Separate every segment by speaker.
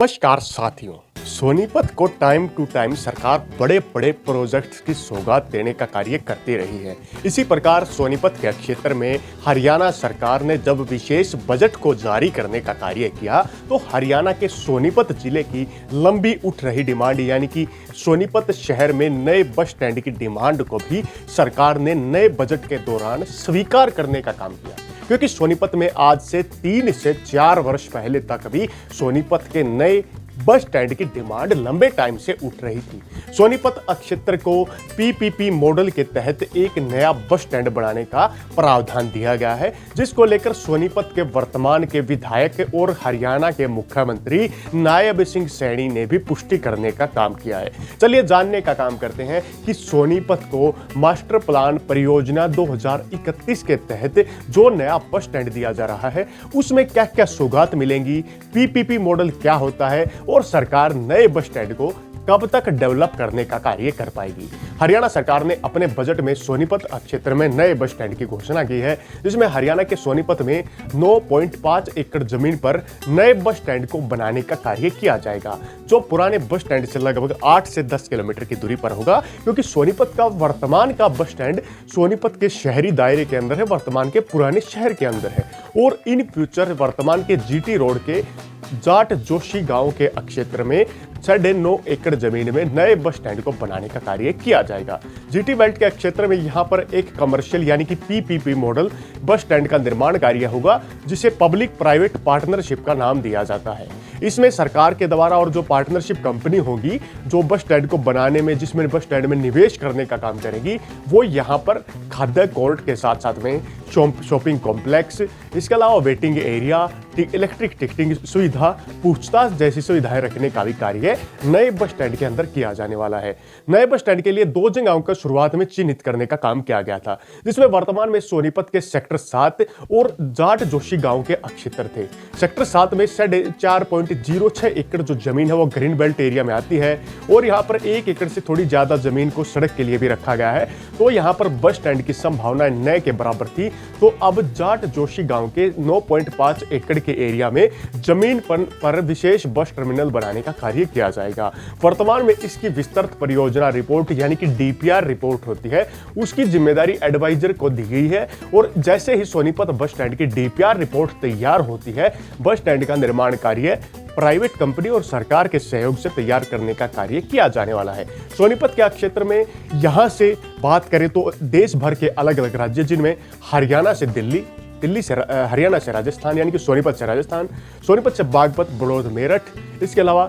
Speaker 1: नमस्कार साथियों। सोनीपत को टाइम टू टाइम सरकार बड़े बड़े प्रोजेक्ट्स की सौगात देने का कार्य करती रही है। इसी प्रकार सोनीपत के क्षेत्र में हरियाणा सरकार ने जब विशेष बजट को जारी करने का कार्य किया तो हरियाणा के सोनीपत जिले की लंबी उठ रही डिमांड यानी कि सोनीपत शहर में नए बस स्टैंड की डिमांड को भी सरकार ने नए बजट के दौरान स्वीकार करने का काम किया, क्योंकि सोनीपत में आज से 3 से 4 वर्ष पहले तक भी सोनीपत के नए बस स्टैंड की डिमांड लंबे टाइम से उठ रही थी। सोनीपत क्षेत्र को पीपीपी मॉडल के तहत एक नया बस स्टैंड बनाने का प्रावधान दिया गया है, जिसको लेकर सोनीपत के वर्तमान के विधायक और हरियाणा के मुख्यमंत्री नायब सिंह सैनी ने भी पुष्टि करने का काम किया है। चलिए जानने का काम करते हैं कि सोनीपत को मास्टर प्लान परियोजना 2031 के तहत जो नया बस स्टैंड दिया जा रहा है उसमें क्या क्या सौगात मिलेंगी, पीपीपी मॉडल क्या होता है और सरकार नए बस स्टैंड को कब तक डेवलप करने का कार्य कर पाएगी। हरियाणा सरकार ने अपने बजट में सोनीपत क्षेत्र में नए बस स्टैंड की घोषणा की है, जिसमें हरियाणा के सोनीपत में 9.5 एकड़ जमीन पर नए बस स्टैंड को बनाने का कार्य किया जाएगा, जो पुराने बस स्टैंड से लगभग 8 से 10 किलोमीटर की दूरी पर होगा। क्योंकि सोनीपत का वर्तमान का बस स्टैंड सोनीपत के शहरी दायरे के अंदर है, वर्तमान के पुराने शहर के अंदर है और इन फ्यूचर वर्तमान के जीटी रोड के जाट जोशी गांव के क्षेत्र में 9.5 एकड़ जमीन में नए बस स्टैंड को बनाने का कार्य किया जाएगा। जीटी बेल्ट के क्षेत्र में यहां पर एक कमर्शियल यानी कि पीपीपी मॉडल बस स्टैंड का निर्माण कार्य होगा, जिसे पब्लिक प्राइवेट पार्टनरशिप का नाम दिया जाता है। इसमें सरकार के द्वारा और जो पार्टनरशिप कंपनी होगी जो बस स्टैंड को बनाने में, जिसमें बस स्टैंड में निवेश करने का काम करेगी, वो यहाँ पर खाद्य कोर्ट के साथ साथ में शॉपिंग कॉम्प्लेक्स, इसके अलावा वेटिंग एरिया, इलेक्ट्रिक टिकटिंग सुविधा, पूछताछ जैसी सुविधाएं रखने का भी कार्य नए बस स्टैंड के अंदर किया जाने वाला है। नए बस स्टैंड के लिए 2 जगहों का शुरुआत में चिन्हित करने का काम किया गया था, जिसमें वर्तमान में सोनीपत के सेक्टर 7 और जाट जोशी गांव के क्षेत्र थे। सेक्टर 7 में 4.06 एकड़ जो जमीन है वो ग्रीन बेल्ट एरिया में आती है और यहाँ पर 1 एकड़ से थोड़ी ज्यादा जमीन को सड़क के लिए भी रखा गया है। तो यहाँ पर बस स्टैंड की संभावना नए के बराबर थी। तो अब जाट जोशी गांव के 9.5 एकड़ के एरिया में जमीन पर विशेष बस टर्मिनल बनाने का कार्य किया जाएगा। वर्तमान में इसकी विस्तृत परियोजना रिपोर्ट यानी कि डीपीआर रिपोर्ट होती है, उसकी जिम्मेदारी एडवाइजर को दी गई है और जैसे ही सोनीपत बस स्टैंड की डीपीआर रिपोर्ट तैयार होती है, बस स्टैंड का निर्माण कार्य प्राइवेट कंपनी और सरकार के सहयोग से तैयार करने का कार्य किया जाने वाला है। सोनीपत के क्षेत्र में यहां से बात करें तो देश भर के अलग अलग राज्य, जिनमें हरियाणा से दिल्ली, दिल्ली से हरियाणा से राजस्थान यानी कि सोनीपत से राजस्थान, सोनीपत से बागपत, बड़ौद, मेरठ, इसके अलावा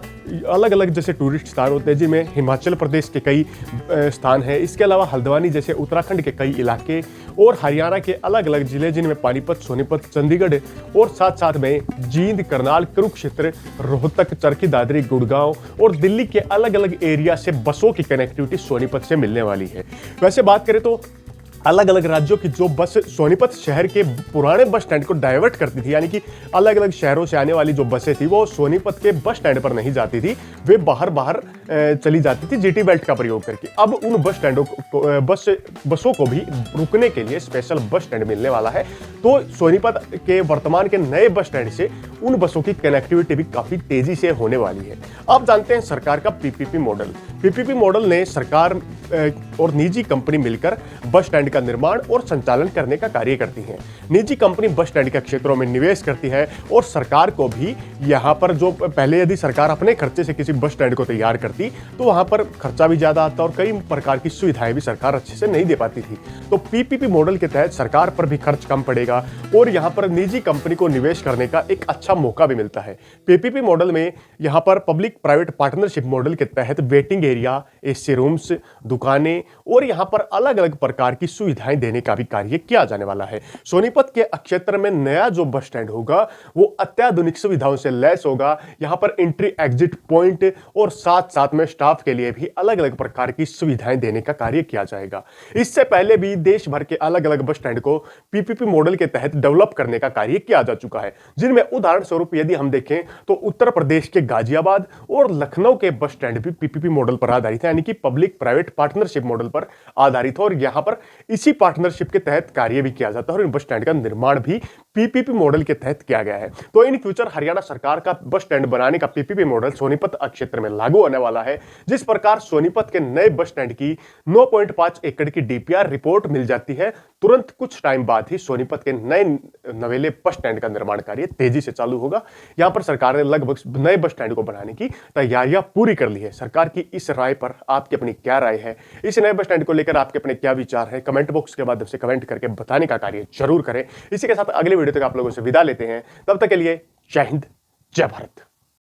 Speaker 1: अलग अलग जैसे टूरिस्ट स्थान होते हैं जिनमें हिमाचल प्रदेश के कई स्थान हैं, इसके अलावा हल्द्वानी जैसे उत्तराखंड के कई इलाके और हरियाणा के अलग अलग जिले जिनमें पानीपत, सोनीपत, चंडीगढ़ और साथ साथ में जींद, करनाल, कुरुक्षेत्र, रोहतक, चरखी दादरी, गुड़गांव और दिल्ली के अलग अलग एरिया से बसों की कनेक्टिविटी सोनीपत से मिलने वाली है। वैसे बात करें तो अलग अलग राज्यों की जो बस सोनीपत शहर के पुराने बस स्टैंड को डाइवर्ट करती थी, यानी कि अलग अलग शहरों से आने वाली जो बसें थी वो सोनीपत के बस स्टैंड पर नहीं जाती थी, वे बाहर चली जाती थी जीटी बेल्ट का प्रयोग करके। अब उन बस स्टैंडों को बसों को भी रुकने के लिए स्पेशल बस स्टैंड मिलने वाला है। तो सोनीपत के वर्तमान के नए बस स्टैंड से उन बसों की कनेक्टिविटी भी काफी तेजी से होने वाली है। अब जानते हैं सरकार का पीपीपी मॉडल। पीपीपी मॉडल ने सरकार और निजी कंपनी मिलकर बस स्टैंड का निर्माण और संचालन करने का कार्य करती हैं। निजी कंपनी बस स्टैंड के क्षेत्रों में निवेश करती है और सरकार को भी यहाँ पर जो पहले यदि सरकार अपने खर्चे से किसी बस स्टैंड को तैयार करती तो वहाँ पर खर्चा भी ज़्यादा आता और कई प्रकार की सुविधाएं भी सरकार अच्छे से नहीं दे पाती थी। तो पीपीपी मॉडल के तहत सरकार पर भी खर्च कम पड़ेगा और यहाँ पर निजी कंपनी को निवेश करने का एक अच्छा मौका भी मिलता है। पीपीपी मॉडल में यहाँ पर पब्लिक प्राइवेट पार्टनरशिप मॉडल के तहत वेटिंग एरिया, एसी रूम्स, दुकानें और यहाँ पर अलग अलग प्रकार की सुविधाएं देने का भी कार्य किया जाने वाला है। सोनीपत के क्षेत्र में नया जो बस स्टैंड होगा वो अत्याधुनिक सुविधाओं से लैस होगा। यहाँ पर एंट्री एग्जिट पॉइंट और साथ साथ में स्टाफ के लिए भी अलग अलग प्रकार की सुविधाएं देने का कार्य किया जाएगा। इससे पहले भी देश भर के अलग अलग बस स्टैंड को पीपीपी मॉडल के तहत डेवलप करने का कार्य किया जा चुका है, जिनमें उदाहरण स्वरूप यदि हम देखें तो उत्तर प्रदेश के गाजियाबाद और लखनऊ के बस स्टैंड भी पीपीपी मॉडल पर आधारित है, यानी कि पब्लिक प्राइवेट पार्टनरशिप मॉडल पर आधारित हो और यहाँ पर इसी पार्टनरशिप के तहत कार्य भी किया जाता है और इन बस स्टैंड का निर्माण भी पीपीपी मॉडल के तहत किया गया है। तो इन फ्यूचर हरियाणा सरकार का बस स्टैंड बनाने का पीपीपी मॉडल सोनीपत क्षेत्र में लागू होने वाला है। जिस प्रकार सोनीपत के नए बस स्टैंड की 9.5 एकड़ की डीपीआर रिपोर्ट मिल जाती है, तुरंत कुछ टाइम बाद ही सोनीपत के नए नवेले बस स्टैंड का निर्माण कार्य तेजी से चालू होगा। यहां पर सरकार ने लगभग नए बस स्टैंड को बनाने की तैयारियां पूरी कर ली है। सरकार की इस राय पर आपकी अपनी क्या राय है? इस नए बस स्टैंड को लेकर आपके अपने क्या विचार हैं? कमेंट बॉक्स के माध्यम से कमेंट करके बताने का कार्य जरूर करें। इसी के साथ अगले वीडियो तक आप लोगों से विदा लेते हैं। तब तक के लिए जय हिंद, जय भारत।